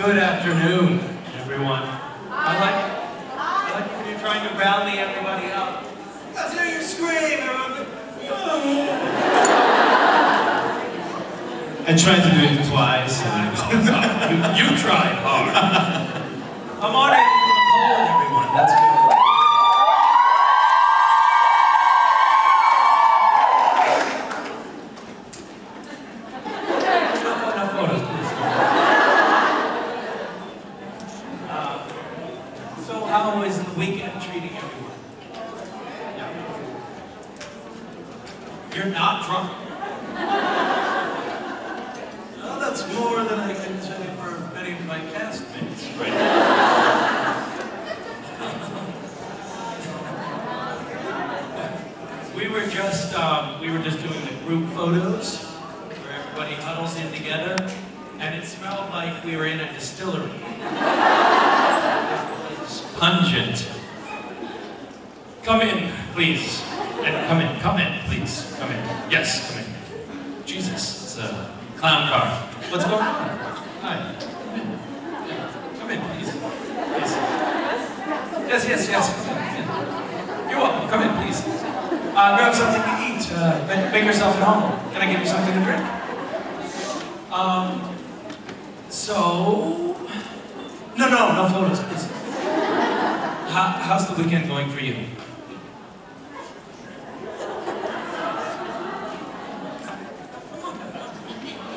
Good afternoon, everyone. I like when you're trying to rally everybody up. Let's hear you scream, everyone. I tried to do it twice. You tried hard. Come on in from the cold, everyone. That's good. No photos, please. So how is the weekend treating everyone? You're not drunk? Well, that's more than I can say for many of my castmates right now. We were just doing the group photos where everybody huddles in together, and it smelled like we were in a distillery. It's pungent. Come in, please. And come in, please. Come in. Yes, come in. Jesus, it's a clown car. What's going on? Hi. Come in. Come in, please. Please. Yes. Come in. You're welcome. Come in, please. Grab something to eat. Make yourself at home. Can I give you something to drink? No photos, please. How's the weekend going for you?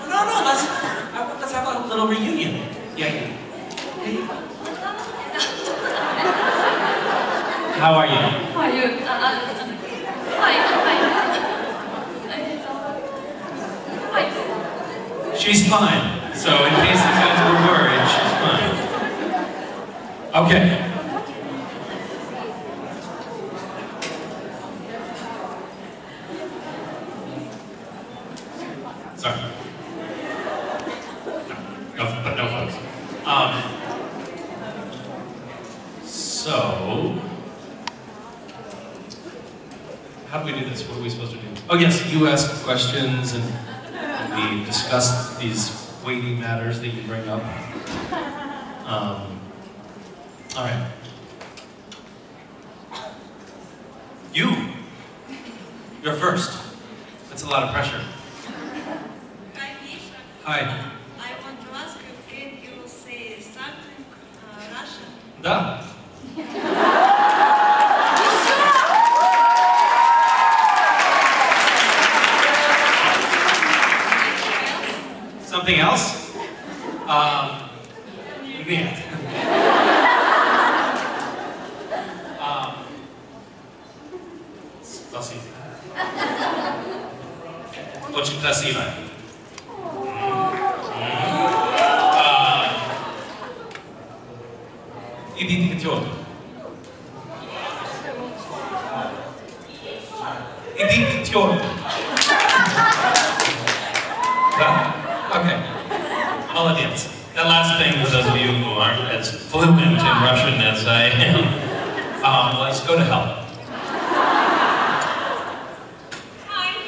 No, let's have a little reunion. Yeah. Hey. How are you? How are you? Hi. She's fine. So in case you guys were worried, she's fine. Okay. Sorry. No photos. So, how do we do this? What are we supposed to do? Oh yes, you ask questions and we discuss these weighty matters that you bring up. All right. You're first. That's a lot of pressure. Hi, Misha. Hi. I want to ask you, can you say something Russian? Да. Something else? Нет. Спасибо. Очень красиво. Идите к тётке. Идите к тётке. Да? Okay. Молодец. That last thing, for those of you who aren't as fluent in Russian as I am, let's go to hell.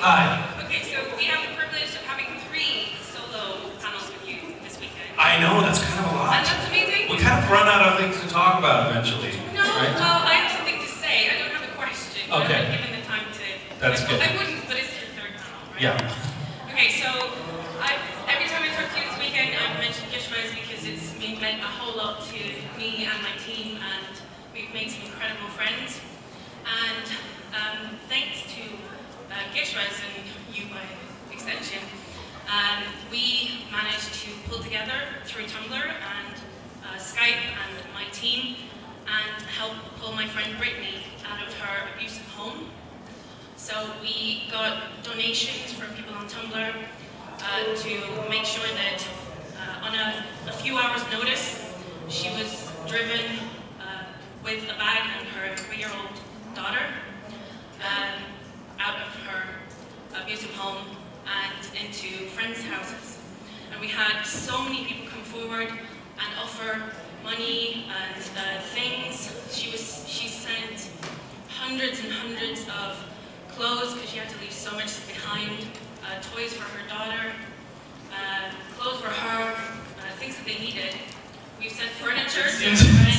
Hi. Okay, so we have the privilege of having 3 solo panels with you this weekend. I know, that's kind of a lot. And that's amazing. We kind of run out of things to talk about eventually. No, right? well, I have something to say. I don't have a question. Okay. I'm given the time to... That's good. I wouldn't, but it's your 3rd panel, right? Yeah. Okay, so every time I talk to you this weekend, I mention Gishwas because it's meant a whole lot to me and my team, and we've made some incredible friends. And thanks to Gishwas and you by extension, we managed to pull together through Tumblr and Skype and my team and help pull my friend Brittany out of her abusive home. So we got donations from people on Tumblr to make sure that on a few hours notice, she was driven with a bag and her 3-year-old daughter out of her abusive home and into friends' houses. And we had so many people come forward and offer money and things. She sent hundreds and hundreds of clothes because she had to leave so much behind, toys for her daughter, clothes for her, things that they needed.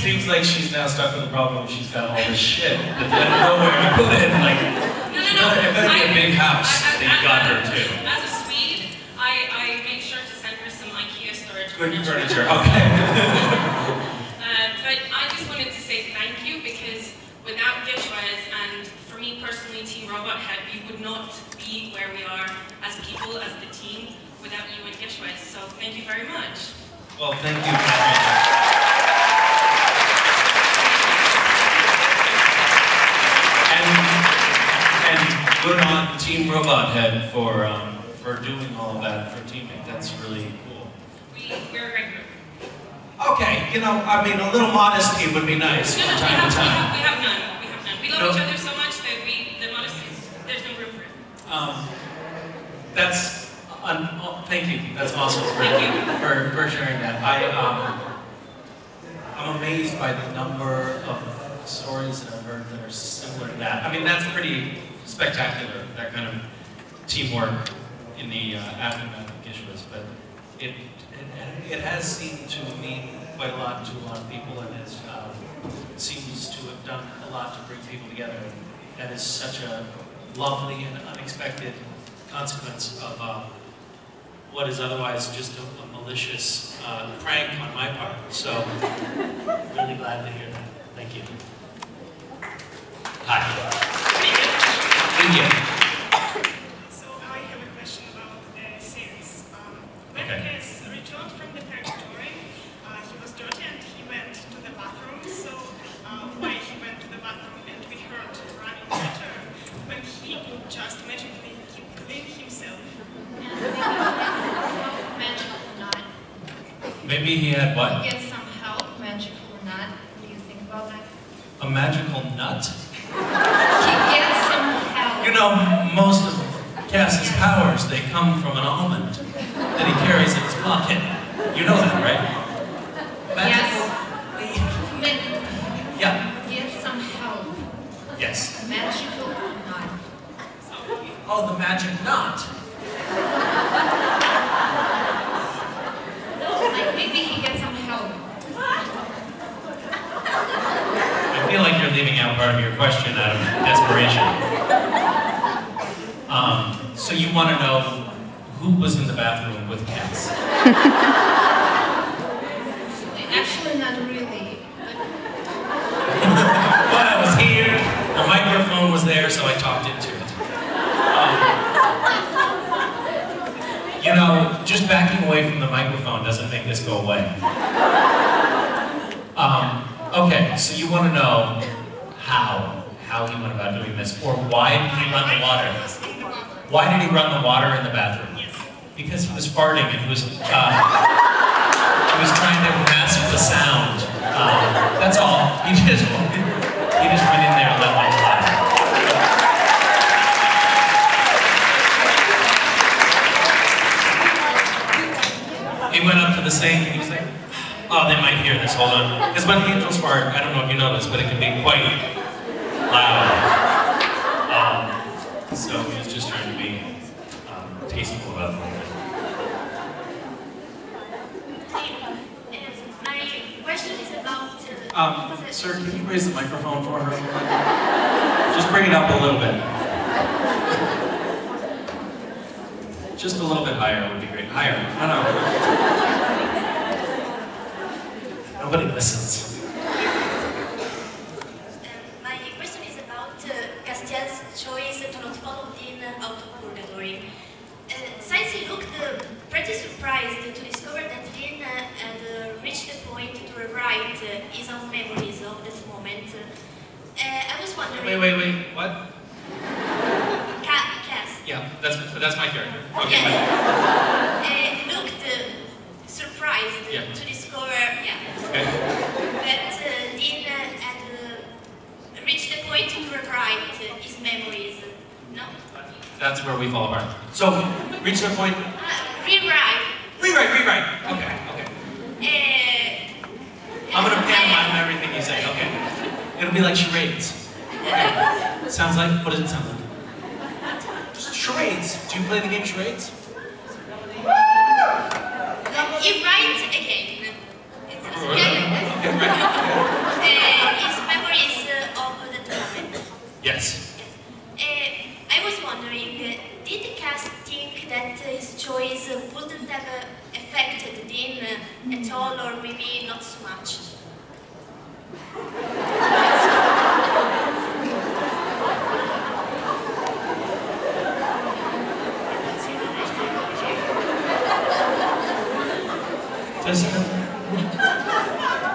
seems like she's now stuck with the problem. She's got all this shit that they don't know where to put it. Like, it better be a big house that you got her too. As a Swede, I made sure to send her some IKEA storage Good furniture, okay. But I just wanted to say thank you, because without Gishwaz and for me personally, Team Robot Head, we would not be where we are as people, as the team, without you and Gishwaz. So thank you very much. Well, thank you. And good on Team Robot Head for doing all of that for teaming. That's really cool. We're a great group. Okay, you know, I mean, a little modesty would be nice from time to time. We have none. We have none. We love each other so much that the modesty, there's no room for it. Thank you. That's awesome for sharing that. I'm amazed by the number of stories that I've heard that are similar to that. I mean, that's pretty spectacular, that kind of teamwork in the aftermath of Gishwaz, but it has seemed to mean quite a lot to a lot of people, and it seems to have done a lot to bring people together. That is such a lovely and unexpected consequence of what is otherwise just a malicious prank on my part. So, really glad to hear that. Thank you. Hi. India. So I have a question about sales. When Cass returned from the purgatory, he was dirty and he went to the bathroom. So why he went to the bathroom and we heard running water when he could just magically clean himself? Magical or not. Maybe he had what? Get some help, magical or not. What do you think about that? A magical nut? He gets some help. You know, most of Cass's powers, they come from an almond that he carries in his pocket. You know that, right? Magical. Yes. Yeah. Get some help. Yes. Magical or not. Oh, the magic knot. Like maybe he gets some help. I feel like you're leaving out part of your question out of desperation. So you want to know who was in the bathroom with Cass? Actually, not really. But I was here, the microphone was there, so I talked into it. You know, just backing away from the microphone doesn't make this go away. Okay, so you want to know how he went about doing this, or why did he run the water? Why did he run the water in the bathroom? Because he was farting and he was trying to mask the sound. That's all. He just went in there and let one fly. He went up to the sink and he was like, oh, they might hear this, hold on. Because when angels fart, I don't know if you know this, but it can be quite loud. So he was just trying to be tasteful about it. My question is about... Sir, can you raise the microphone for her? Just bring it up a little bit. Just a little bit higher would be great. Higher. No. Nobody listens. My question is about Castiel's choice to not follow Dean out of purgatory. Since he looked pretty surprised to discover that Dean had reached the point to rewrite his own memories of that moment, I was wondering... Wait, what? Cass. Yeah, that's my character. Okay. Yes. Looked surprised to discover that Dean had reached the point to rewrite his memories. No? That's where we fall apart. So, reach the point. Rewrite. Okay. I'm gonna pantomime everything you say. Okay. It'll be like charades. Okay. Sounds like. What does it sound like? Charades. Do you play the game charades? You write again. Okay, right. wouldn't have affected Dean at all, or maybe not so much.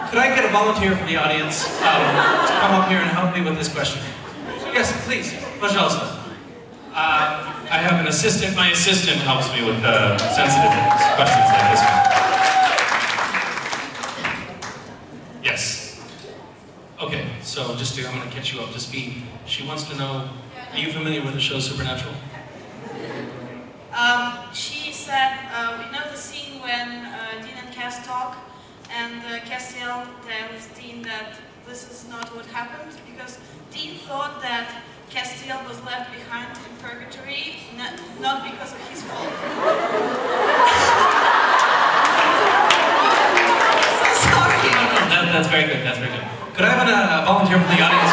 Could I get a volunteer from the audience to come up here and help me with this question? Yes, please. Пожалуйста. I have an assistant. My assistant helps me with sensitive questions like this one. Yes. Okay, so I'm going to catch you up to speed. She wants to know, are you familiar with the show Supernatural? She said, we know the scene when Dean and Cass talk, and Castiel tells Dean that this is not what happened, because Dean thought that Castiel was left behind in purgatory, not because of his fault. So sorry. No, that's very good, that's very good. Could I have a volunteer from the audience?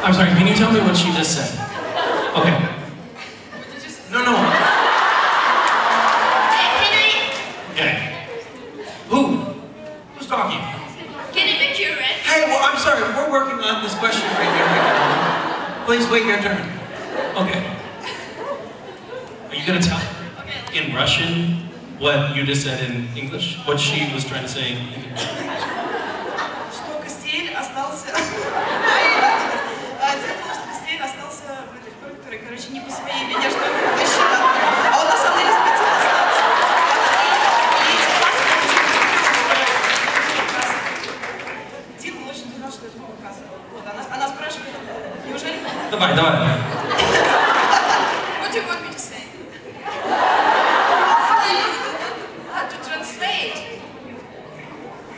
I'm sorry, can you tell me what she just said? Okay. No. Okay. Who's talking? Can it be accurate? Hey, well, I'm sorry, we're working on this question right here. Please wait your turn. Okay. Are you gonna tell in Russian what you just said in English? What she was trying to say in English? Что Костель остался... остался в этой пургатуре, короче, не по своей вине, что он вытащил. А он на самом деле захотел остаться. И Дин был очень удивлен, что это показывал. Вот, она спрашивает, неужели... Давай. What do you want me to say? To translate.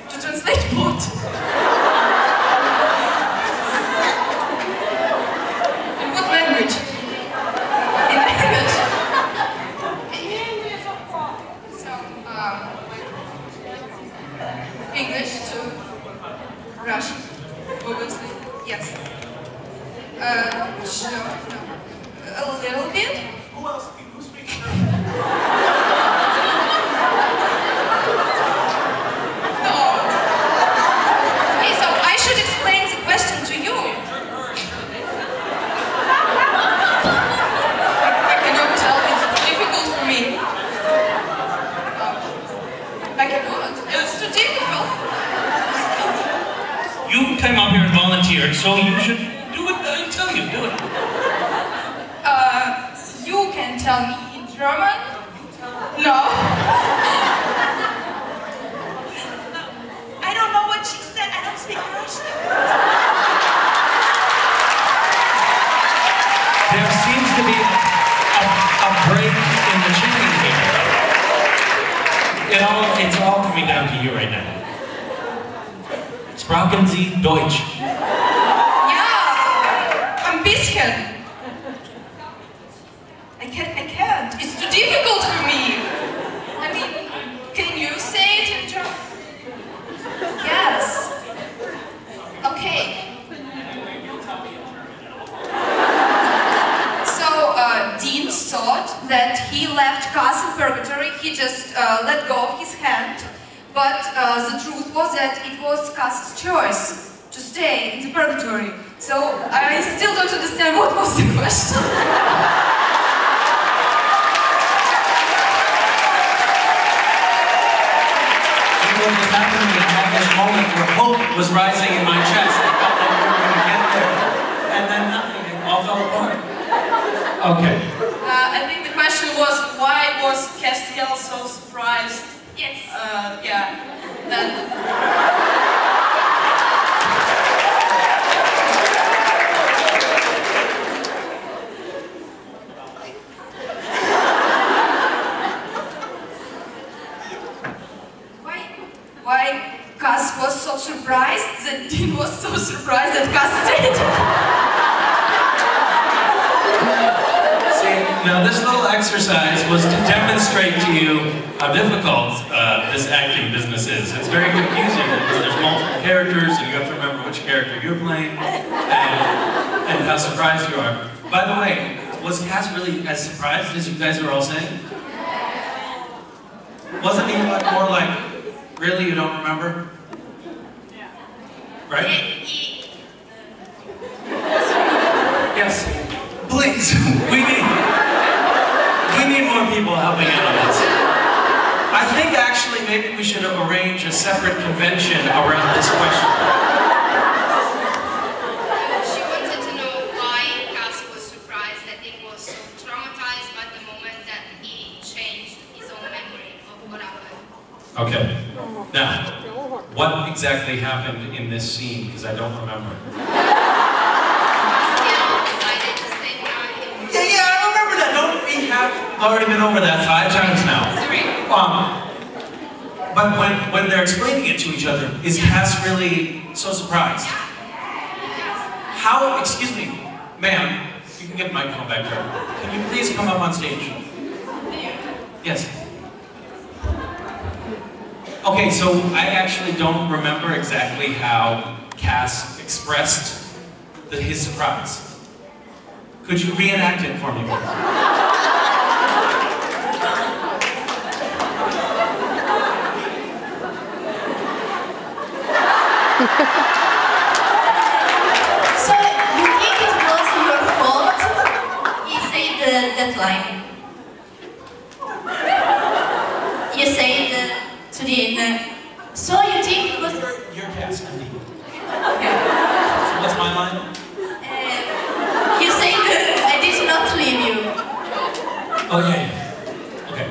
To translate what? Language. In English. So, English to Russian, obviously, yes. Sure. A little bit. Who else? Who's speaking? No. Hey, so I should explain the question to you. It's too difficult. You came up here and volunteered, so you should do it. I tell you, do it. You can tell me in German? No. I don't know what she said. I don't speak Russian. There seems to be a break in the chain here. It's all coming down to you right now. Sprachen Sie Deutsch? Yeah, ein bisschen. I can't. It's too difficult for me. I mean, can you say it in German? Yes. Okay. So, Dean thought that he left Cass in purgatory. He just let go of his hand. But the truth was that it was Cass's choice to stay in the purgatory. So I still don't understand what was the question. What was happening at this moment where hope was rising in my chest. I felt like we were going to get there. And then nothing. It all fell apart. Okay. I think the question was, why was Castiel so surprised? Yes. Yeah. Then... Why Cass was so surprised that Dean was so surprised that Cass stayed? See, now this little exercise was to demonstrate to you how difficult this acting business is. It's very confusing because there's multiple characters and you have to remember which character you're playing. And how surprised you are. By the way, was Cass really as surprised as you guys are all saying? Wasn't he like more like, really, you don't remember? Yeah. Right? Yes. Please, we need more people helping out on this. I think actually maybe we should arrange a separate convention around this question. She wanted to know why Cass was surprised that he was so traumatized by the moment that he changed his own memory of what happened. Okay. Now, what exactly happened in this scene? Because I don't remember. Decided to stay behind him. Yeah, I remember that. Don't we have already been over that 5 times now? Sorry. But when they're explaining it to each other, is Cass really so surprised? How, excuse me, ma'am, you can get the microphone back there. Can you please come up on stage? Yes. Okay, so I actually don't remember exactly how Cass expressed his surprise. Could you reenact it for me, please? So, you think it was your fault? He said that line. You said to Dean, so you think it was... Your Cass, indeed. Okay. So what's my line? You said I did not leave you. Oh, yeah. Okay.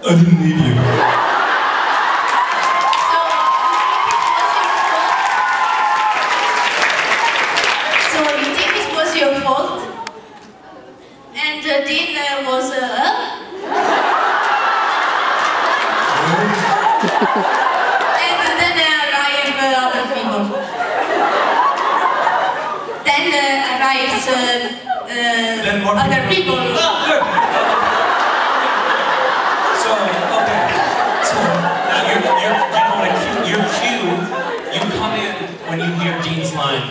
I didn't leave you. So you think it was your fault? And Dean was and then arrive other people. Then arrives more other people. Oh, good. So, okay. So, now you know what your cue, you come in when you hear Dean's line.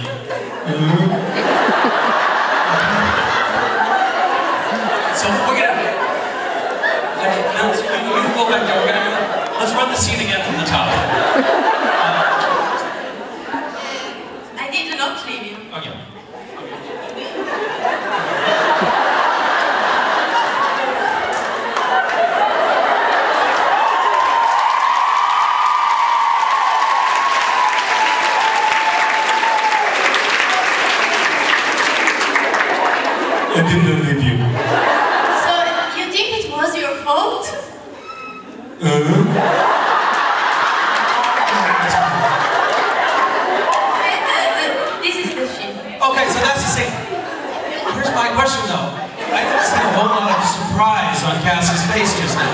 So we're gonna, now, so you go back there, let's run the scene again from the top. I did not leave you. Okay. I didn't leave you. So you think it was your fault? This is the shit. Okay, so that's the scene. Here's my question though. I didn't see a whole lot of surprise on Cass's face just now.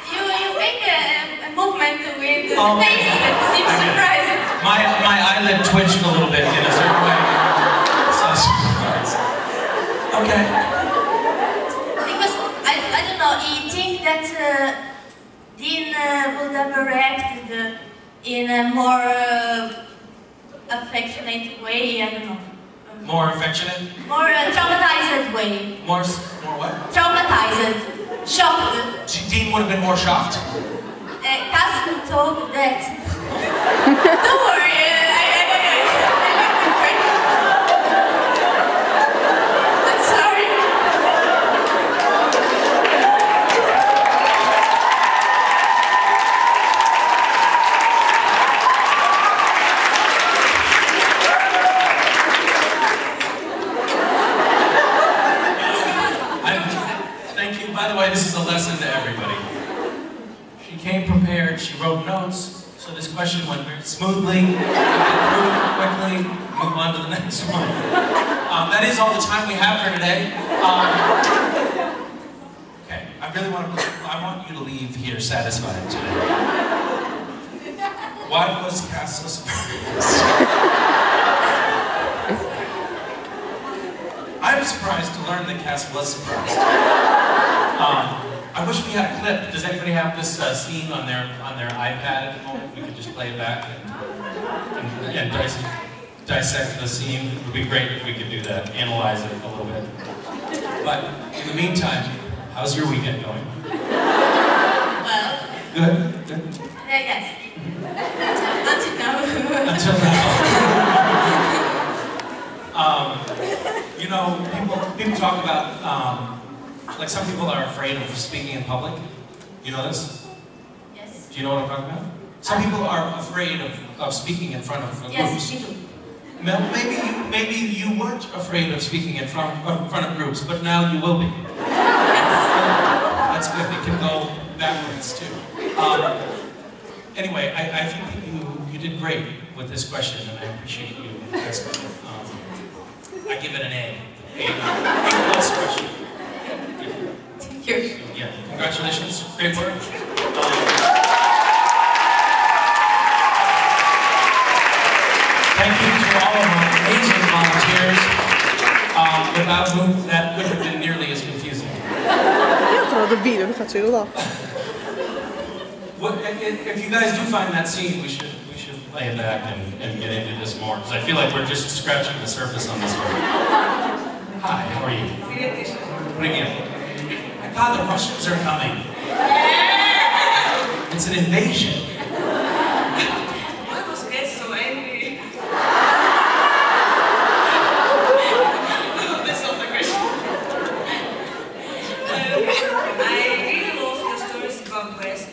You make a movement with the Oh, face that seems surprising. My eyelid twitched a little bit in a certain way. So surprise. Okay. Because I don't know, you think that Dean would have reacted in a more affectionate way, I don't know. More affectionate? More traumatized way. More what? Traumatized. Shocked. Dean would have been more shocked. Cass told that. Don't worry, I'm sorry. Thank you. By the way, this is a lesson to everybody. She came prepared, she wrote notes, so this question went very smoothly. We get through it quickly, move on to the next one. That is all the time we have for today. Okay, I want you to leave here satisfied today. Why was Cass so surprised? I was surprised to learn that Cass was surprised. I wish we had a clip. Does anybody have this scene on their iPad at the moment? We could just play it back and Dyson. dissect the scene. It would be great if we could do that, analyze it a little bit. But in the meantime, how's your weekend going? Well. Good? Good? Yes. Until now. Until now. You know, people talk about, like some people are afraid of speaking in public. You know this? Yes. Do you know what I'm talking about? Some people are afraid of speaking in front of groups. Yes, me too. Maybe you weren't afraid of speaking in front of groups, but now you will be. That's good. It can go backwards too. Anyway, I think that you did great with this question, and I appreciate you asking it. I give it an A. A plus question. Thank you. So, yeah, congratulations. Great work. Thank you to all of our amazing volunteers. Without whom that would have been nearly as confusing. Io farò del video, lo faccio io dopo. If you guys do find that scene, we should play it back and get into this more, because I feel like we're just scratching the surface on this one. Hi, how are you? Pretty good. My God, the Russians are coming. It's an invasion. I was get so angry. That's not the question. I really love your stories about West,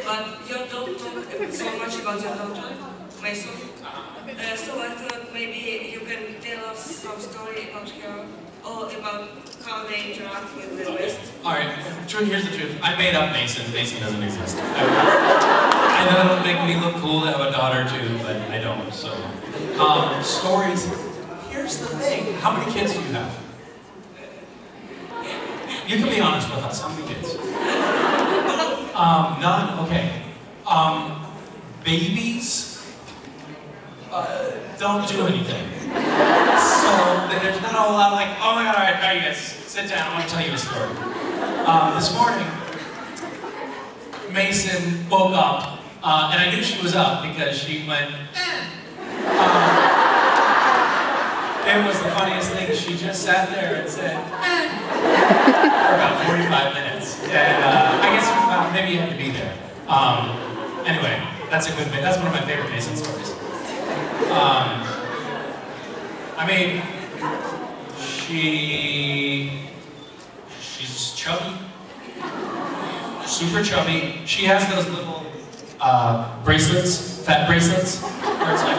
but you don't talk so much about your daughter, Mason. So I thought maybe you can tell us some story about her, or about how they interact with the West. Alright, here's the truth. I made up Mason. Mason doesn't exist. I know it would make me look cool to have a daughter too, but I don't, so. Stories. Here's the thing. How many kids do you have? You can be honest with us. How many kids? None? Okay. Babies don't do anything. So there's not a whole lot like, oh my God, all right, you guys, sit down, I want to tell you a story. This morning, Mason woke up, and I knew she was up because she went, it was the funniest thing. She just sat there and said, for about 45 minutes. And I guess maybe you had to be there. Anyway, that's one of my favorite Mason stories. I mean, she's chubby, super chubby. She has those little bracelets, fat bracelets, where it's like,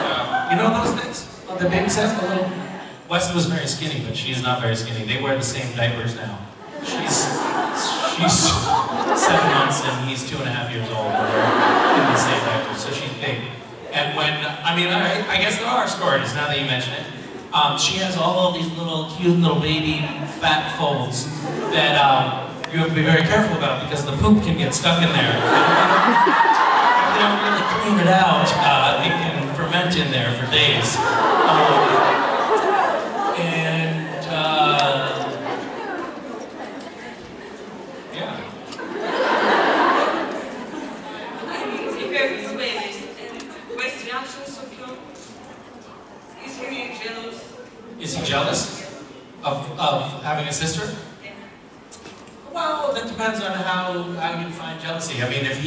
you know those things? The babies have the little. West was very skinny, but she's not very skinny. They wear the same diapers now. She's 7 months and he's 2.5 years old. They're in the same diapers, so she's big. And when, I guess there are stories now that you mention it. She has all these little cute little baby fat folds that you have to be very careful about because the poop can get stuck in there. If they don't really clean it out, it can ferment in there for days. Yeah. I mean, you have two babies, and West's reaction is so pure. Is he really jealous? Is he jealous of having a sister? Yeah. Well, that depends on how you define jealousy. I mean, if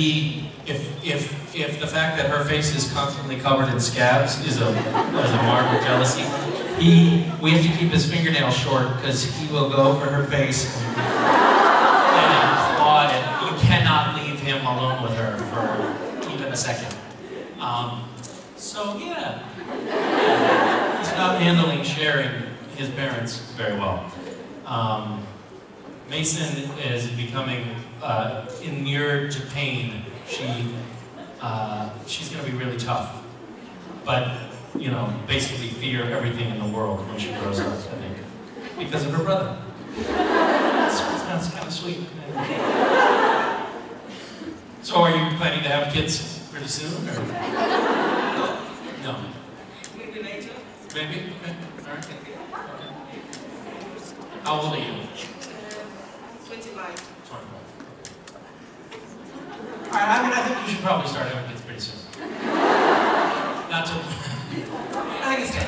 the fact that her face is constantly covered in scabs is a mark of jealousy, we have to keep his fingernails short because he will go for her face and claw it. You cannot leave him alone with her for even a second. So yeah, he's not handling sharing his parents very well. Mason is becoming inured to pain. She's going to be really tough, but basically fear everything in the world when she grows up, I think, because of her brother. That's kind of sweet. So are you planning to have kids pretty soon, or? No. Maybe later. Maybe? Okay. All right. Okay. How old are you? 25. 25. All right, I think you should probably start having kids pretty soon. Not too. I think it's 10.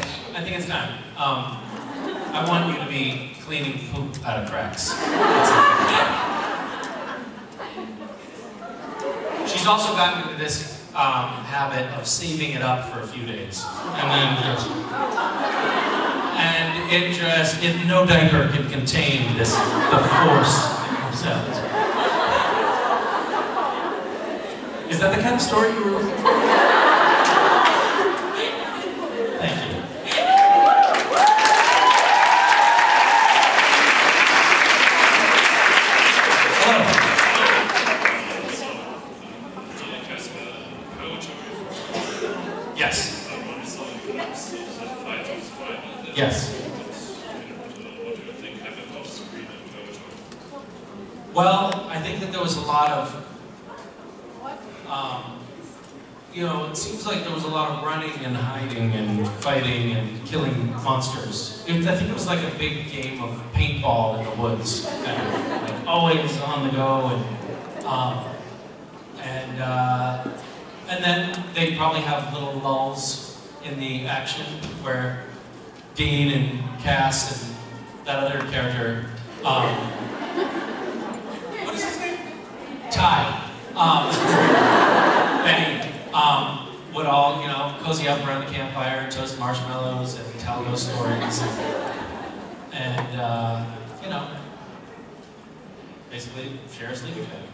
I want you to be cleaning poop out of cracks. She's also gotten into this habit of saving it up for a few days. And it just, no diaper can contain the force that comes out. Is that the kind of story you were looking for? Thank you. Hello. Yes. Yes. Well, I think that there was a lot of, you know, it seems like there was a lot of running and hiding and fighting and killing monsters. I think it was like a big game of paintball in the woods, kind of, like always on the go, and then they'd probably have little lulls in the action where Dean and Cass and that other character, what is his name? Ty. Benny would all, you know, cozy up around the campfire, toast marshmallows, and tell those stories, and you know, basically share a sleeping bag.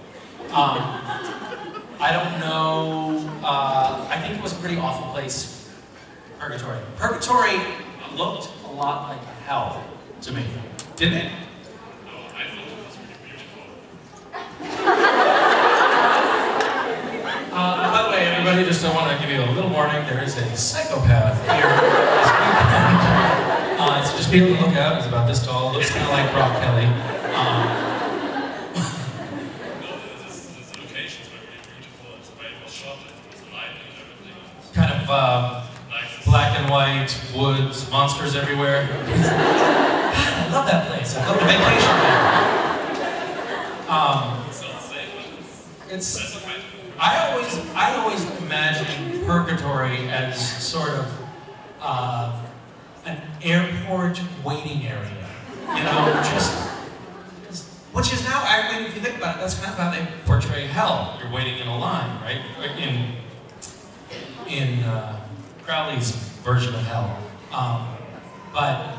I don't know. I think it was a pretty awful place, Purgatory. Purgatory looked a lot like hell to me, didn't it? No, I thought it was really beautiful. By the way, everybody, just I want to give you a little warning. There is a psychopath here this weekend. So just be able to look out. He's about this tall. Looks kind of like Brock Kelly. No, the locations were really beautiful. It's the way it was shot. It was lighting and everything. Kind of black and white, woods, monsters everywhere. I love that place. I love the vacation there. It's not safe, but It's. that's a kind of. I always imagine Purgatory as sort of an airport waiting area. You know, just which is now, I mean, if you think about it, that's kind of how they portray hell. You're waiting in a line, right? In Crowley's version of hell. But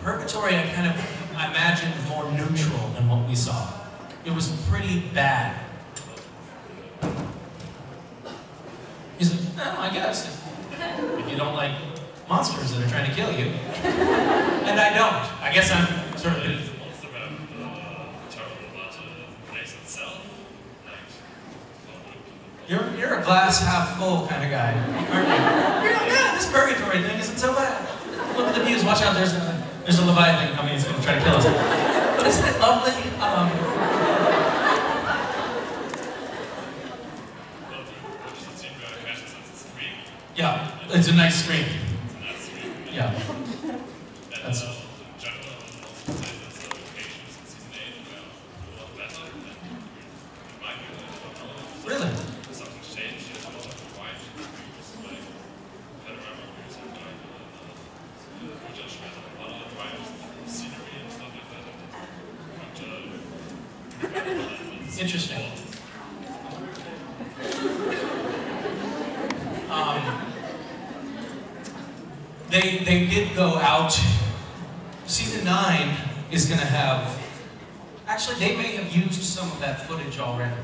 Purgatory, I imagined more neutral than what we saw. It was pretty bad. He's like, no, I guess. If you don't like monsters that are trying to kill you. And I don't. I guess I'm sort of... Monster about terrible about the place itself. You're a glass half full kind of guy, aren't you? You're like, yeah, this Purgatory thing isn't so bad. Look at the views. Watch out, there's a Leviathan coming. He's going to try to kill us. But isn't it lovely? Yeah, it's a nice stream. Yeah. That's... Really? Interesting. They did go out. Season 9 is going to have. Actually, they may have used some of that footage already.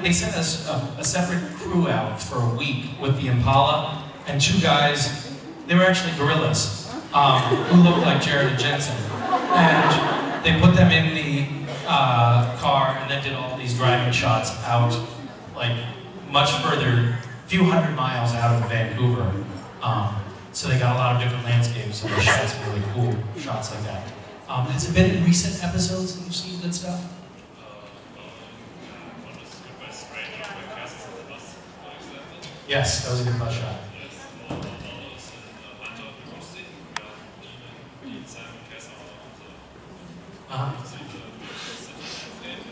They sent us a separate crew out for a week with the Impala and 2 guys. They were actually gorillas who looked like Jared and Jensen, and they put them in the car and then did all these driving shots out, like much further, a few hundred miles out of Vancouver. So they got a lot of different landscapes, so they shot some really cool shots like that. Has it been in recent episodes that you've seen good stuff? Yes, that was a good bus shot. Uh-huh.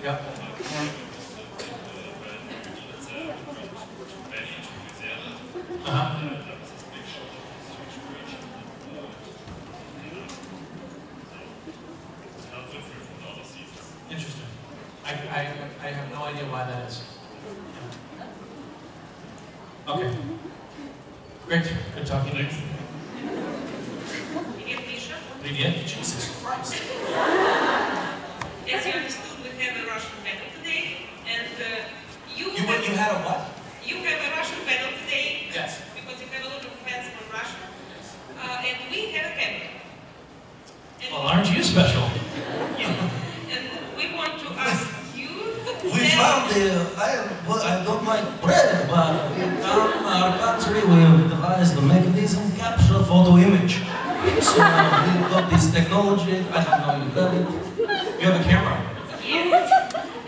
Yep. Uh-huh. I have no idea why that is. Okay. Great. Good talking to you. Misha. Привет. Jesus Christ. As you understood, we have a Russian panel today, and you had a what? You have a Russian panel today. Yes. Because you have a lot of fans from Russia, and we have a camera. And Well, aren't you special? and we want to ask you to We found I don't like bread, but in our country we devised the mechanism capture photo image. So we got this technology, I don't know you got it. You have a camera. Yes.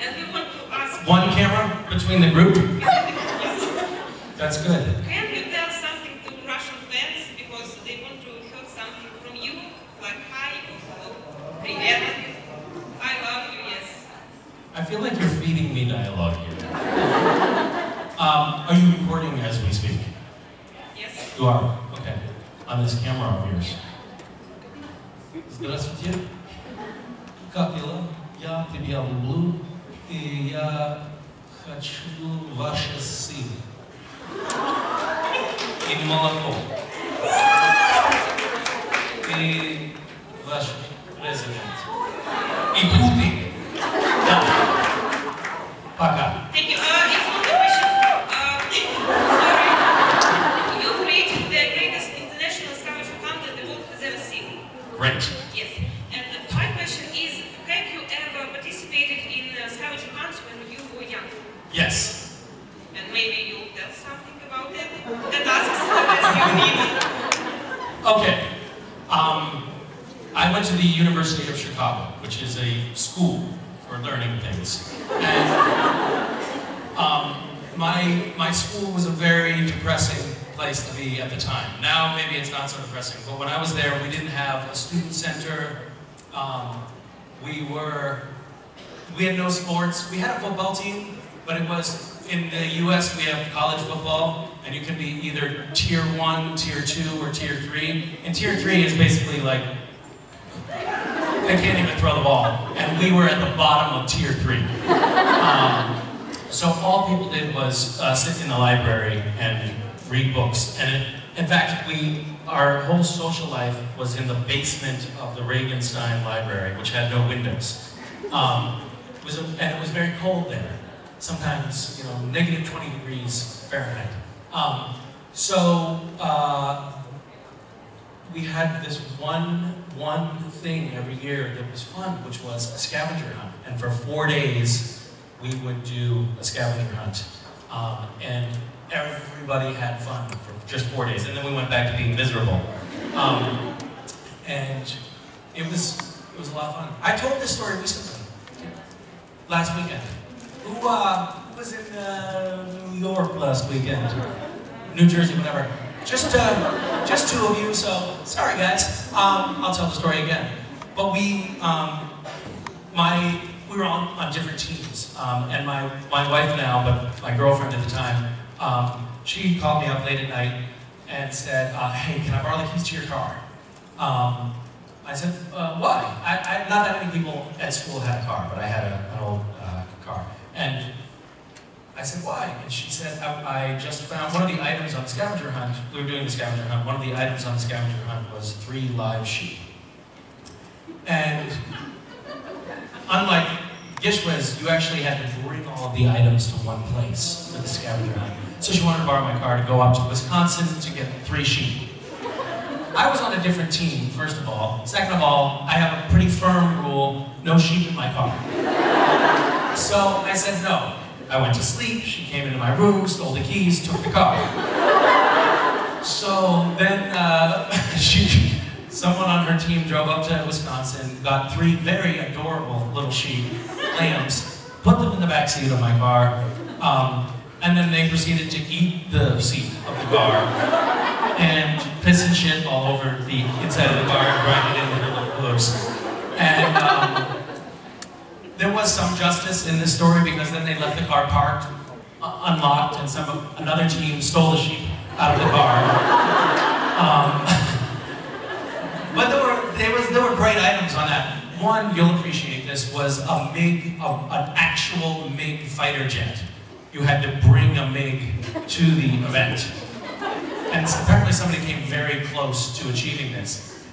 And we want to ask One camera between the group? Yes. That's good. Can you tell something to Russian fans because they want to hear something from you, like hi, hello, привет, I love you, yes. I feel like you're feeding me dialogue here. Are you recording as we speak? Yes. You are? Okay. On this camera of yours. Здравствуйте. Как дела? Я тебя люблю, и я хочу ваши сыр. И молоко. И ваш президент. И Путин. Да. Пока. Thank you. It's not a question. Sorry. You created the greatest international scavenger hunt that the world has ever seen. Great. Yes. And my question is, have you ever participated in scavenger hunts when you were young? Yes. And maybe you'll tell something about it that asks the best you need. Okay. I went to the University of Chicago, which is a school for learning things. And my school was a very depressing place to be at the time. Now maybe it's not so depressing, but when I was there, we didn't have a student center. We had no sports. We had a football team, but it was, in the US we have college football, and you can be either tier 1, tier 2, or tier 3. And tier 3 is basically like, they can't even throw the ball. And we were at the bottom of tier 3. So all people did was sit in the library and read books. And in fact, our whole social life was in the basement of the Regenstein Library, which had no windows. And it was very cold there. Sometimes, negative 20 degrees Fahrenheit. We had this one thing every year that was fun, which was a scavenger hunt. And for 4 days, we would do a scavenger hunt. And everybody had fun for just 4 days. And then we went back to being miserable. And it was a lot of fun. I told this story recently, last weekend. Who was in New York last weekend? New Jersey, whatever. Just two of you, so sorry guys. I'll tell the story again. But we were on different teams. And my wife now, but my girlfriend at the time, she called me up late at night and said, hey, can I borrow the keys to your car? I said, why? Not that many people at school had a car, but I had an old car. And I said, why? And she said, I just found one of the items on the scavenger hunt. We were doing the scavenger hunt. One of the items on the scavenger hunt was 3 live sheep. And unlike Gishwez, you actually had to bring all of the items to one place for the scavenger hunt. So she wanted to borrow my car to go up to Wisconsin to get 3 sheep. I was on a different team, first of all. Second of all, I have a pretty firm rule, no sheep in my car. So I said no. I went to sleep, she came into my room, stole the keys, took the car. So then someone on her team drove up to Wisconsin, got 3 very adorable little sheep, lambs, put them in the back seat of my car, and then they proceeded to eat the seat of the car and piss and shit all over the inside of the car and grind it into their little hooves. And there was some justice in this story because then they left the car parked, unlocked, and another team stole the sheep out of the car. But there were great items on that one, you'll appreciate this, was a MiG, an actual MiG fighter jet. You had to bring a MiG to the event. And apparently somebody came very close to achieving this.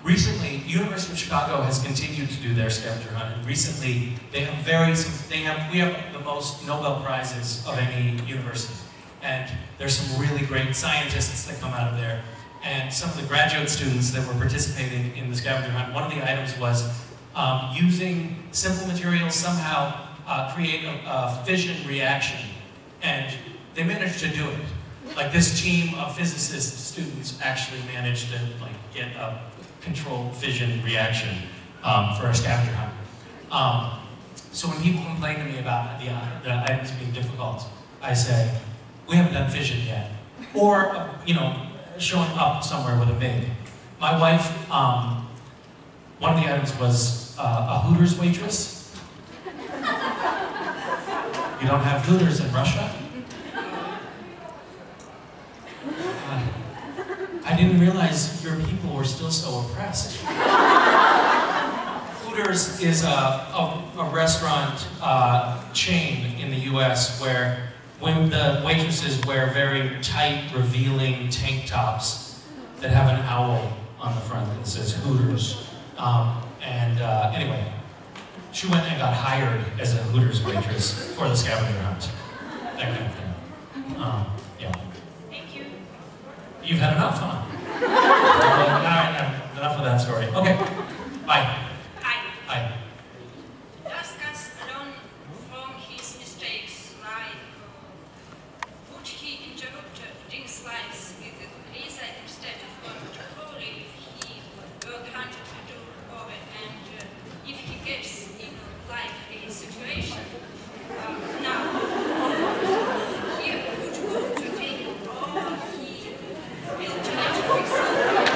Recently, University of Chicago has continued to do their scavenger hunt, and recently we have the most Nobel Prizes of any university. And there's some really great scientists that come out of there. And some of the graduate students that were participating in the scavenger hunt, one of the items was using simple materials somehow create a fission reaction. And they managed to do it. Like this team of physicist students actually managed to get a controlled fission reaction for a scavenger hunt. So when people complain to me about the items being difficult, I say, we haven't done fission yet. Or, showing up somewhere with a MiG. My wife, one of the items was a Hooters waitress. You don't have Hooters in Russia? I didn't realize your people were still so oppressed. Hooters is a restaurant chain in the US where when the waitresses wear very tight, revealing tank tops that have an owl on the front that says Hooters. Anyway, she went and got hired as a Hooters waitress for the scavenger hunt. That kind of thing. Yeah. Thank you. You've had enough, huh? Enough of that story. Okay. Bye. Hi. Hi. Does Gus learn from his mistakes, like would he interrupt things like with Lisa instead of going to Corey if he were granted to do over, and if he gets in like a situation now, he would go to take it, or he will try to fix it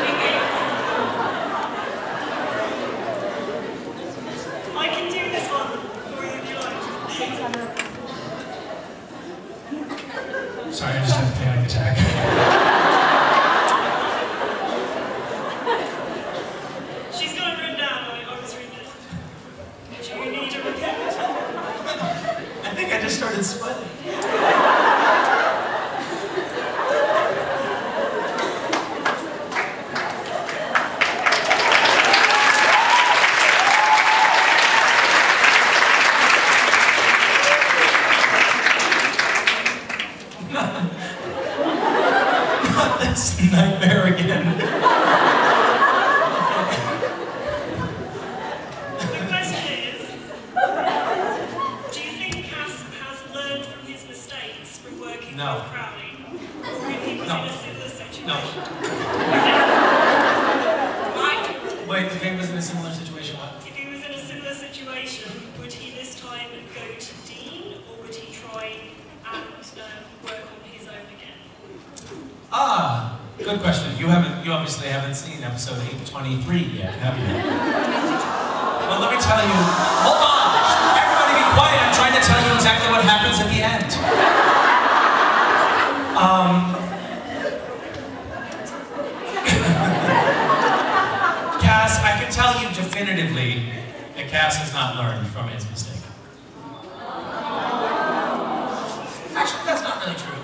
again. I can do this one for you if you like. Sorry, I just had a panic attack. She's got it written down. I was reading it. Do you need a repeat? I think I just started sweating. Not this nightmare again. The question is, do you think Cass has learned from his mistakes from working No. with Crowley? Or if he was No. in a similar situation? No. Why? Wait, the thing was in a similar situation, what? If he was in a similar situation, would he this time go to Dean, or would he try and work on his own again? Ah, good question. You obviously haven't seen episode 823 yet, have you? Well, let me tell you. Hold on! Everybody be quiet. I'm trying to tell you exactly what happens at the end. Cass, I can tell you definitively that Cass has not learned from his mistake. Actually, that's not really true.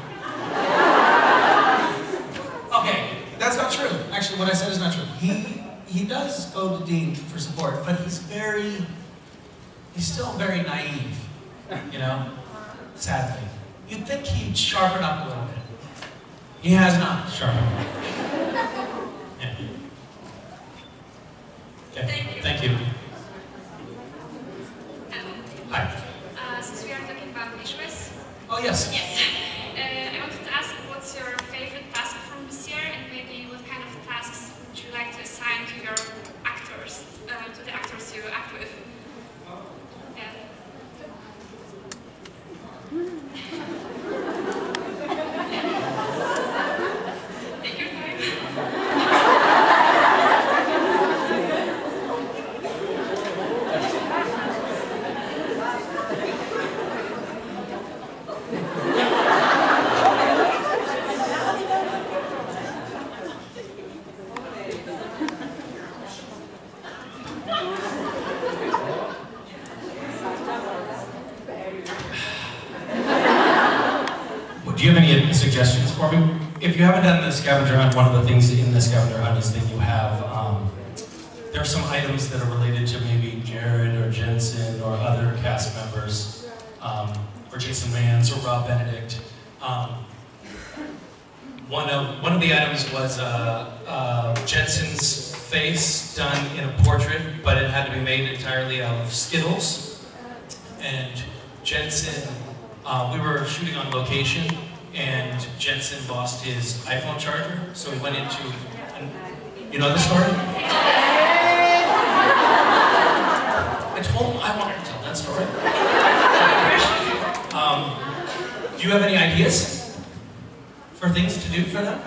Okay, that's not true. Actually, what I said is not true. He does go to Dean for support, but he's still very naive, sadly. You'd think he'd sharpen up a little bit. He has not sharpened up. Yeah. Okay. Thank you. Hi. Since we are talking about visuals, Oh, yes. yes, I wanted to ask what's your favorite task from this year, and maybe what kind of tasks would you like to assign to your actors, to the actors you act with? Yeah. Take your time. do you have any suggestions for me? If you haven't done the scavenger hunt, one of the things in the scavenger hunt is that you have, there are some items that are related to maybe Jared or Jensen or other cast members, or Jason Mans or Rob Benedict. One of the items was Jensen's face done in a portrait, but it had to be made entirely out of Skittles. And Jensen, we were shooting on location, and Jensen lost his iPhone charger, so he went into, you know the story? I wanted to tell that story. Do you have any ideas for things to do for them?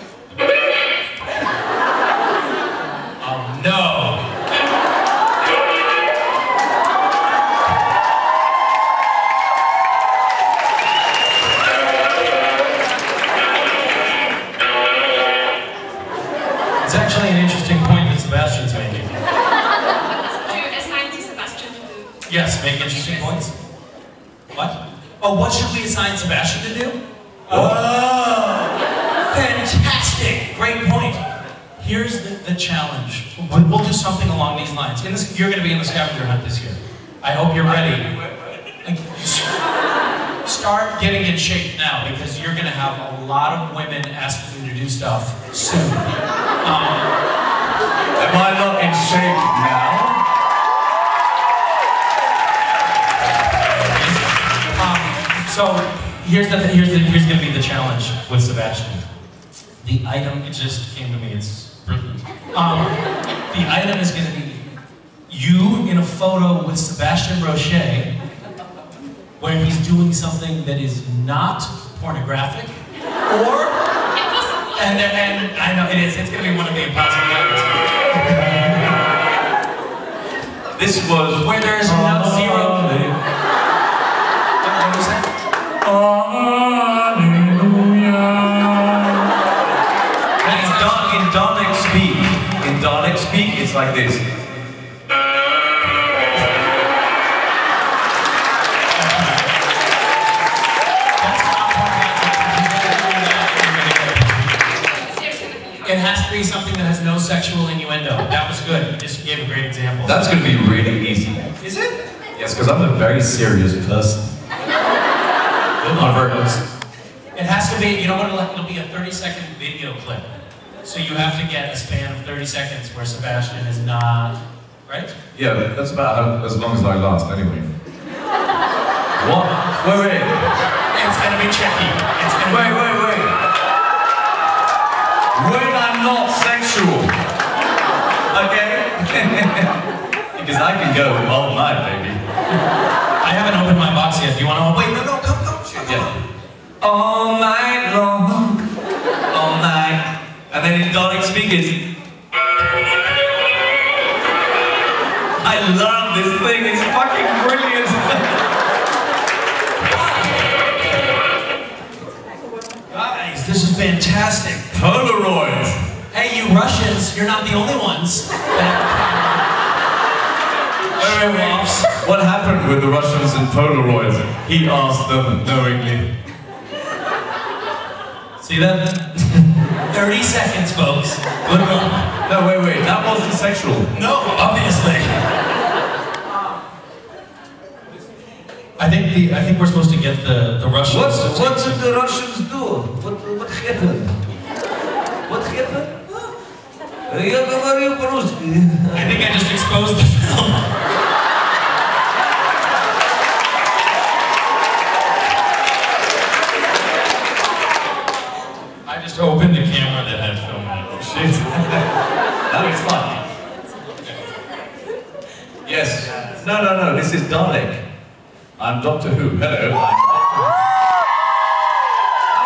Oh no! It's actually an interesting point that Sebastian's making. What did you assign to Sebastian to do? Yes, make interesting points. What? Oh, what should we assign Sebastian to do? Oh, fantastic! Great point. Here's the challenge. We'll do something along these lines. You're going to be in the scavenger hunt this year. I hope you're ready. Start getting in shape now, because you're going to have a lot of women asking you to do stuff soon. Am I not in shape now? So here's going to be the challenge with Sebastian. The item, it just came to me, it's brilliant. The item is going to be you in a photo with Sebastian Roche, where he's doing something that is not pornographic, or, and I know it is, it's going to be one of the impossible items. This was where there is no zero. What was that? In Dalek speak, it's like this. It has to be something that has no sexual innuendo. That was good. You just gave a great example. That's going to be really easy. Is it? Yes, because I'm a very serious person. It has to be, you know what, it'll be a 30-second video clip. So you have to get a span of 30 seconds where Sebastian is not, right? Yeah, that's about as long as I last, anyway. What? Wait. It's gonna be tricky. It's gonna wait. When I'm not sexual, okay? Because I can go all night, baby. I haven't opened my box yet. Do you want to? Wait, no, come. Yeah. All night long, all night. And then in Dalek speakers, I love this thing, it's fucking brilliant. Guys, this is fantastic. Polaroids. Hey, you Russians, you're not the only ones. Wait. What happened with the Russians and Polaroids? He asked them knowingly. See that? 30 seconds, folks. Good luck. No, wait. That wasn't sexual. No, obviously. I think we're supposed to get the Russians. What did the Russians do? What happened? What happened? I think I just exposed the film. I just opened the camera that had film in it. Oh shit. That was fun. Yes. No. This is Dalek. I'm Doctor Who. Hello. I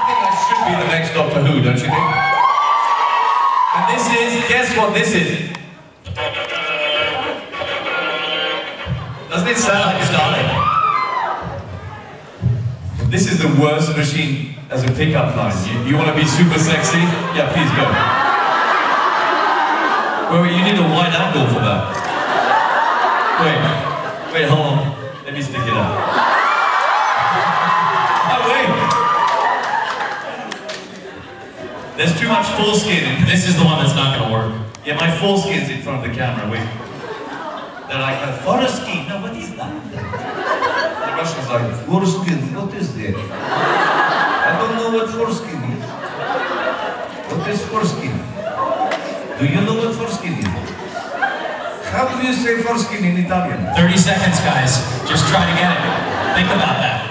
think I should be the next Doctor Who, don't you think? And this is, guess what this is? Doesn't it sound like a Dalek? This is the worst machine as a pickup line. You want to be super sexy? Yeah, please go. Wait, you need a wide angle for that. Wait, hold on. Let me stick it out. Oh, wait. There's too much foreskin in This is the one that's not going to work. Yeah, my foreskin's in front of the camera. Wait. They're like, foreskin? No, what is that? The Russians are like, foreskin, what is that? I don't know what foreskin is. What is foreskin? Do you know what foreskin is? How do you say foreskin in Italian? 30 seconds, guys. Just try to get it. Think about that.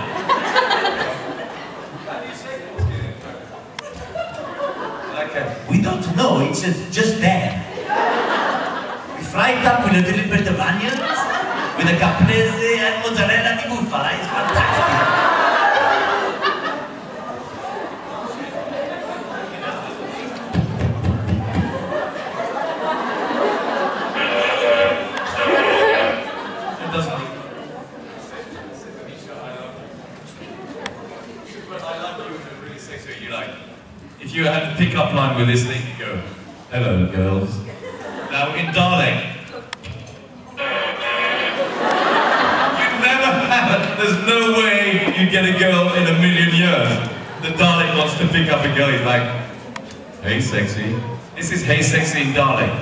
We don't know, it's just there. We fry it up with a little bit of onions, with a caprese and mozzarella di bufala. It's fantastic. It doesn't. But I like you, really sexy. You like. If you had a pick-up line with this thing, you go, hello, girls. Now, in Darling, you'd never have it. There's no way you'd get a girl in a million years. The Darling wants to pick up a girl, he's like, hey, sexy. This is hey, sexy in Darling.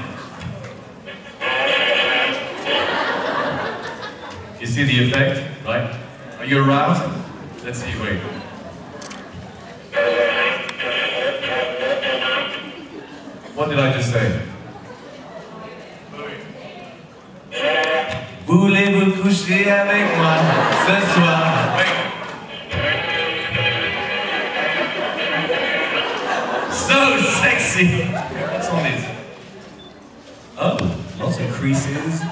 You see the effect, right? Are you aroused? Let's see, wait. What did I just say? Voulez-vous coucher avec moi ce soir? Wait. So sexy! What's on this? Oh, lots of creases.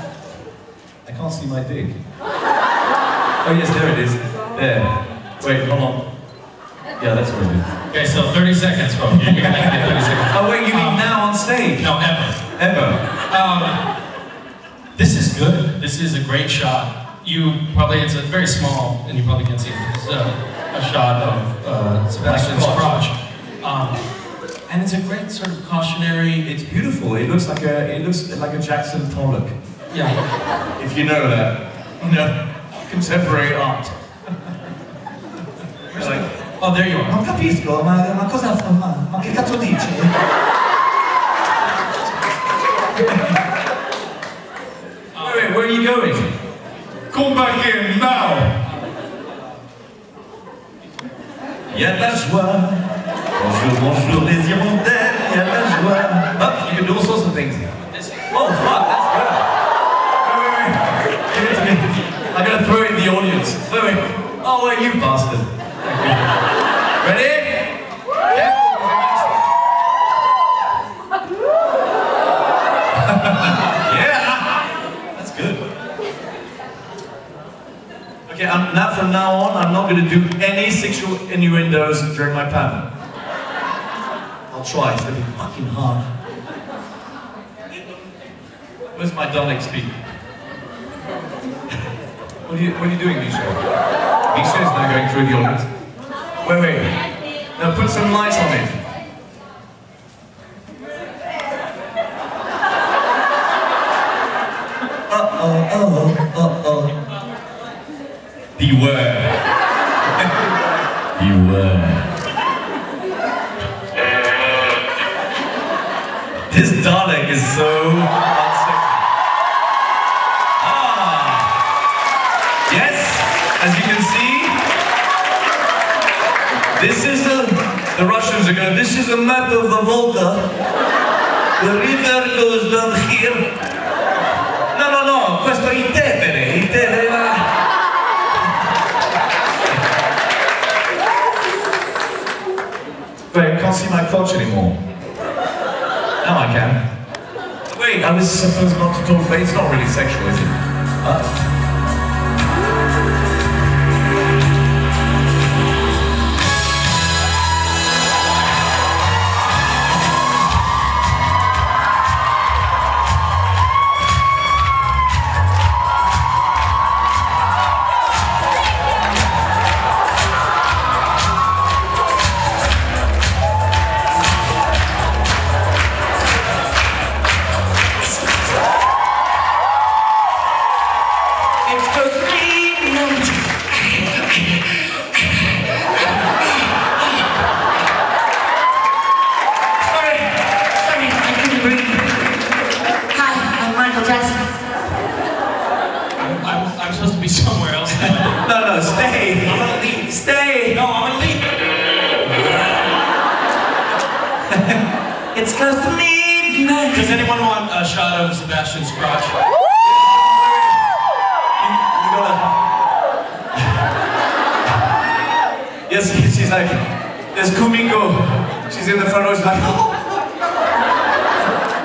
I can't see my dick. Oh yes, there it is. There. Wait, hold on. Yeah, that's what it is. Okay, so 30 seconds, folks. You're gonna get 30 seconds. Oh wait, you mean now on stage? No, ever. Ever? This is good. This is a great shot. It's a very small, and you probably can't see it. It's a shot of Sebastian's crotch. And it's a great sort of cautionary. It's beautiful. It looks like a Jackson Pollock. Yeah. If you know that, you know, contemporary art. Like, oh, there you are. Non capisco, ma cosa fa? Ma che cazzo dici? Wait, where are you going? Come back in now! Y'a de la joie. Bonjour, bonjour les hirondelles, y'a de la joie. Oh, you can do all sorts of things. Oh, fuck, that's good. Wait. Give it to me. I'm gonna throw it in the audience. Wait. Oh, wait, you bastard. Ready? Okay, now from now on, I'm not going to do any sexual innuendos during my panel. I'll try, it's going to be fucking hard. Where's my Dalek speak? What are you doing, Misha? Misha is now going through the audience. Wait. Now put some lights on it. Beware. Beware. This Dalek is so unsexy. Yes, as you can see, this is the Russians are going, this is a map of the Volga. The river goes down here. No, questo è il Tevere va. Wait, I can't see my crotch anymore. Now I can. Wait, I was supposed not to talk, but it's not really sexual, is it? I'm supposed to be somewhere else now. No, stay. I'm gonna leave. Stay. No, I'm gonna leave. It's close to midnight. Does anyone want a shot of Sebastian's crotch? You gotta... Yes, she's like, there's Kumiko. She's in the front row, she's like, oh.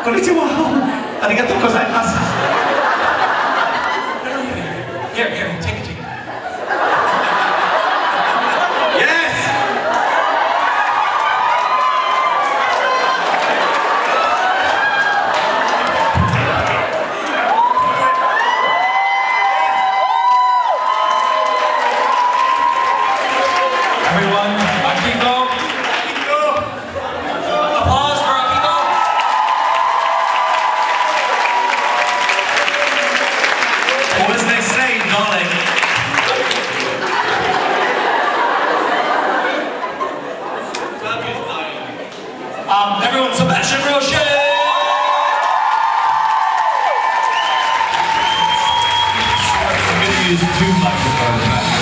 Konnichiwa. Arigatou gozaimasu. Here, take it. Yes! Everyone, Akiko. Applause for Akiko. What was they saying, darling? Everyone, Sebastian Roche. I'm gonna use 2 microphones.